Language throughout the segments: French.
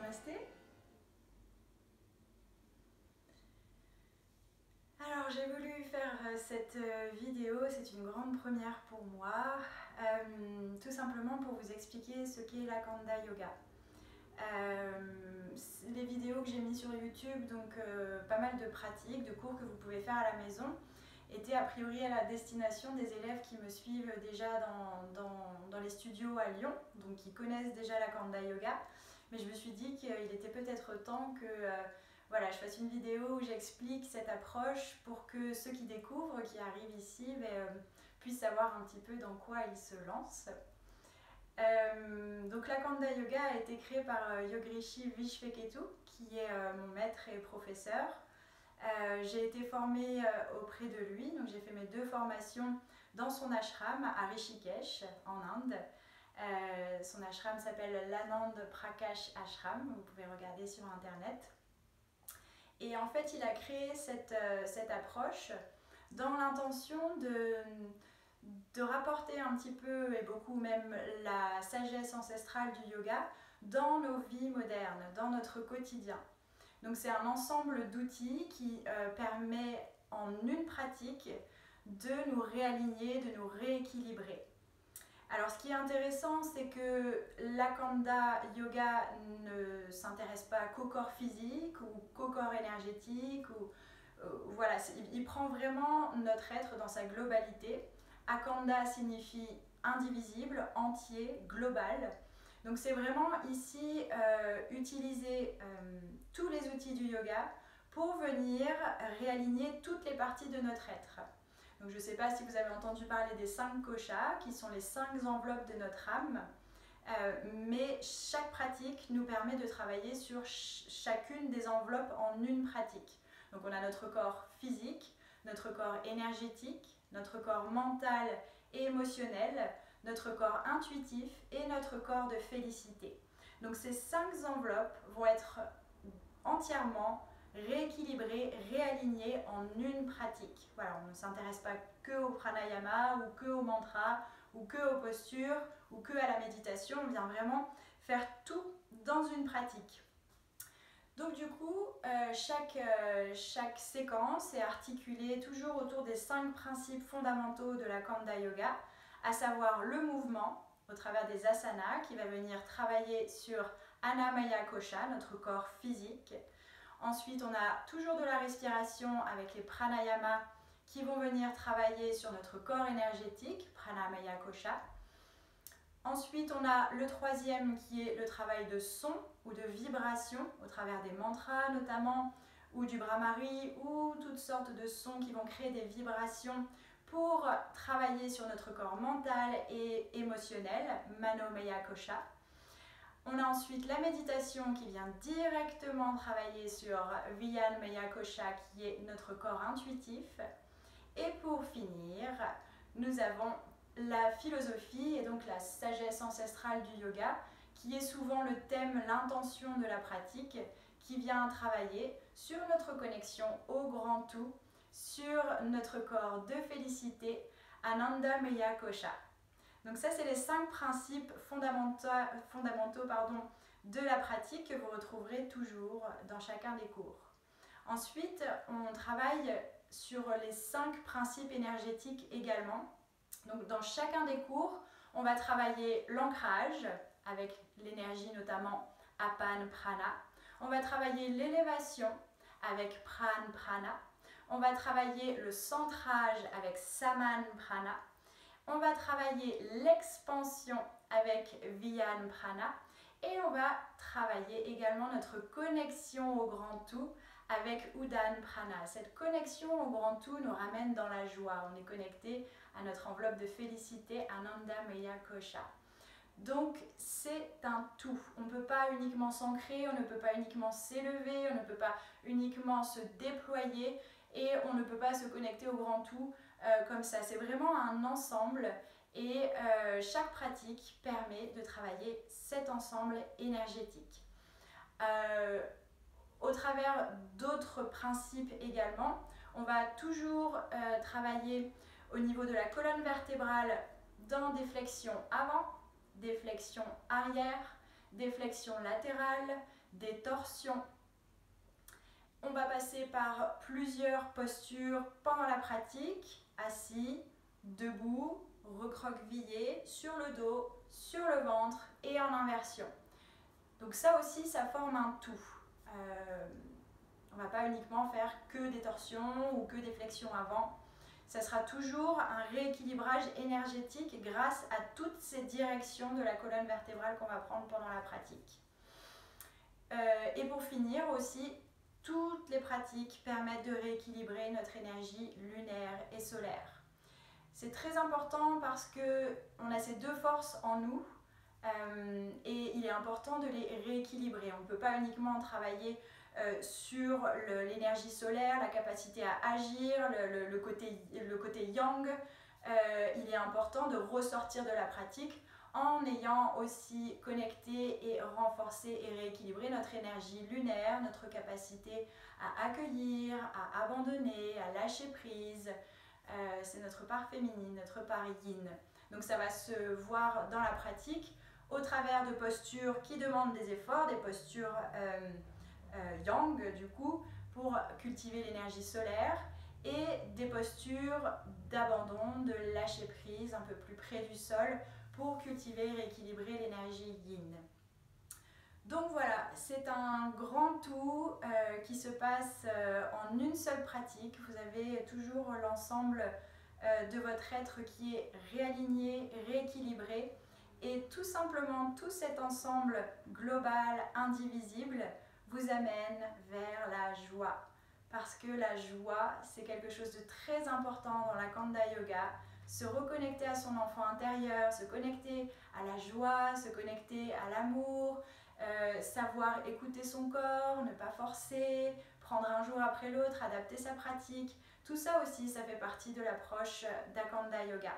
Namasté. Alors j'ai voulu faire cette vidéo, c'est une grande première pour moi, tout simplement pour vous expliquer ce qu'est la Kanda Yoga. Les vidéos que j'ai mis sur YouTube, donc pas mal de pratiques, de cours que vous pouvez faire à la maison, étaient a priori à la destination des élèves qui me suivent déjà dans les studios à Lyon, donc qui connaissent déjà la Kanda Yoga. Mais je me suis dit qu'il était peut-être temps que voilà, je fasse une vidéo où j'explique cette approche pour que ceux qui découvrent, qui arrivent ici, puissent savoir un petit peu dans quoi ils se lancent. Donc la Kanda Yoga a été créée par Yogrishi Vishveketu, qui est mon maître et professeur. J'ai été formée auprès de lui, donc j'ai fait mes 2 formations dans son ashram à Rishikesh, en Inde. Son ashram s'appelle l'Anand Prakash Ashram, vous pouvez regarder sur internet. Et en fait, il a créé cette approche dans l'intention de rapporter un petit peu, et beaucoup même, la sagesse ancestrale du yoga dans nos vies modernes, dans notre quotidien. Donc c'est un ensemble d'outils qui permet en une pratique de nous réaligner, de nous rééquilibrer. Alors ce qui est intéressant, c'est que la Kanda Yoga ne s'intéresse pas qu'au corps physique ou qu'au corps énergétique. Voilà, il prend vraiment notre être dans sa globalité. Akanda signifie indivisible, entier, global. Donc c'est vraiment ici utiliser tous les outils du yoga pour venir réaligner toutes les parties de notre être. Donc je ne sais pas si vous avez entendu parler des 5 koshas, qui sont les 5 enveloppes de notre âme, mais chaque pratique nous permet de travailler sur chacune des enveloppes en une pratique. Donc on a notre corps physique, notre corps énergétique, notre corps mental et émotionnel, notre corps intuitif et notre corps de félicité. Donc ces 5 enveloppes vont être entièrement rééquilibrer, réaligner en une pratique. Voilà, on ne s'intéresse pas que au pranayama ou que au mantra ou que aux postures ou que à la méditation, on vient vraiment faire tout dans une pratique. Donc du coup, chaque séquence est articulée toujours autour des 5 principes fondamentaux de la Kanda Yoga, à savoir le mouvement au travers des asanas qui va venir travailler sur Annamaya Kosha, notre corps physique. Ensuite, on a toujours de la respiration avec les pranayamas qui vont venir travailler sur notre corps énergétique, Pranamaya Kosha. Ensuite, on a le 3e qui est le travail de son ou de vibration au travers des mantras notamment, ou du Brahmari, ou toutes sortes de sons qui vont créer des vibrations pour travailler sur notre corps mental et émotionnel, Manomaya Kosha. On a ensuite la méditation qui vient directement travailler sur Vijnana Kosha qui est notre corps intuitif. Et pour finir, nous avons la philosophie et donc la sagesse ancestrale du yoga qui est souvent le thème, l'intention de la pratique qui vient travailler sur notre connexion au grand tout, sur notre corps de félicité, Anandamaya Kosha. Donc ça, c'est les 5 principes fondamentaux de la pratique que vous retrouverez toujours dans chacun des cours. Ensuite, on travaille sur les 5 principes énergétiques également. Donc dans chacun des cours, on va travailler l'ancrage avec l'énergie notamment Apan Prana. On va travailler l'élévation avec Pran Prana. On va travailler le centrage avec Saman Prana. On va travailler l'expansion avec Vijnana Prana et on va travailler également notre connexion au grand tout avec Udana Prana. Cette connexion au grand tout nous ramène dans la joie. On est connecté à notre enveloppe de félicité, Anandamaya Kosha. Donc c'est un tout. On ne peut pas uniquement s'ancrer, on ne peut pas uniquement s'élever, on ne peut pas uniquement se déployer et on ne peut pas se connecter au grand tout comme ça. C'est vraiment un ensemble et chaque pratique permet de travailler cet ensemble énergétique. Au travers d'autres principes également, on va toujours travailler au niveau de la colonne vertébrale dans des flexions avant, des flexions arrière, des flexions latérales, des torsions. On va passer par plusieurs postures pendant la pratique, assis, debout, recroquevillé, sur le dos, sur le ventre et en inversion. Donc ça aussi, ça forme un tout. On ne va pas uniquement faire que des torsions ou que des flexions avant. Ça sera toujours un rééquilibrage énergétique grâce à toutes ces directions de la colonne vertébrale qu'on va prendre pendant la pratique. Et pour finir aussi, toutes les pratiques permettent de rééquilibrer notre énergie lunaire et solaire. C'est très important parce qu'on a ces deux forces en nous et il est important de les rééquilibrer. On ne peut pas uniquement travailler sur l'énergie solaire, la capacité à agir, le côté yang. Il est important de ressortir de la pratique en ayant aussi connecté et renforcé et rééquilibré notre énergie lunaire, notre capacité à accueillir, à abandonner, à lâcher prise. C'est notre part féminine, notre part yin. Donc ça va se voir dans la pratique au travers de postures qui demandent des efforts, des postures yang du coup, pour cultiver l'énergie solaire, et des postures d'abandon, de lâcher prise un peu plus près du sol pour cultiver et rééquilibrer l'énergie yin. Donc voilà, c'est un grand tout qui se passe en une seule pratique. Vous avez toujours l'ensemble de votre être qui est réaligné, rééquilibré, et tout simplement tout cet ensemble global, indivisible, vous amène vers la joie. Parce que la joie, c'est quelque chose de très important dans la Kanda Yoga. Se reconnecter à son enfant intérieur, se connecter à la joie, se connecter à l'amour, savoir écouter son corps, ne pas forcer, prendre un jour après l'autre, adapter sa pratique. Tout ça aussi, ça fait partie de l'approche d'Akanda Yoga.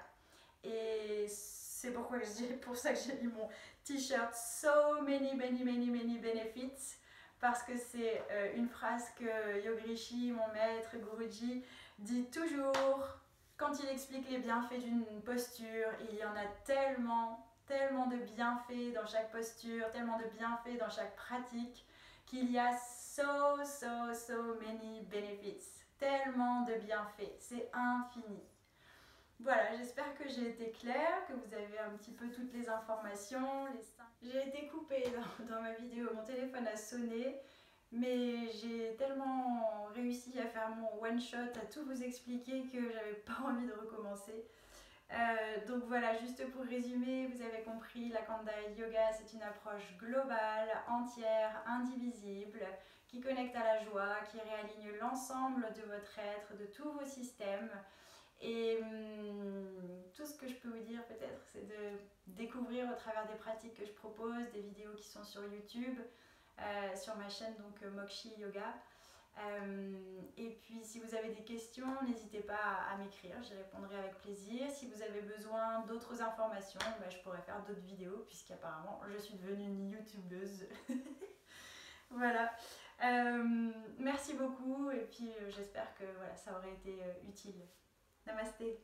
Et c'est pour ça que j'ai mis mon t-shirt So many benefits, parce que c'est une phrase que Yogi Rishi, mon maître Guruji, dit toujours quand il explique les bienfaits d'une posture. Il y en a tellement de bienfaits dans chaque posture, tellement de bienfaits dans chaque pratique, qu'il y a so many benefits, tellement de bienfaits, c'est infini. Voilà, j'espère que j'ai été claire, que vous avez un petit peu toutes les informations. J'ai été coupée dans ma vidéo, mon téléphone a sonné, mais j'ai tellement réussi à faire mon one shot, à tout vous expliquer que j'avais pas envie de recommencer. Donc voilà, juste pour résumer, vous avez compris, la Kanda Yoga, c'est une approche globale, entière, indivisible, qui connecte à la joie, qui réaligne l'ensemble de votre être, de tous vos systèmes. Et tout ce que je peux vous dire peut-être, c'est de découvrir au travers des pratiques que je propose, des vidéos qui sont sur YouTube, sur ma chaîne donc Mokshi Yoga. Et puis si vous avez des questions, n'hésitez pas à m'écrire, j'y répondrai avec plaisir. Si vous avez besoin d'autres informations, je pourrais faire d'autres vidéos puisqu'apparemment je suis devenue une youtubeuse. Voilà. Merci beaucoup et puis j'espère que voilà, ça aurait été utile. Namasté.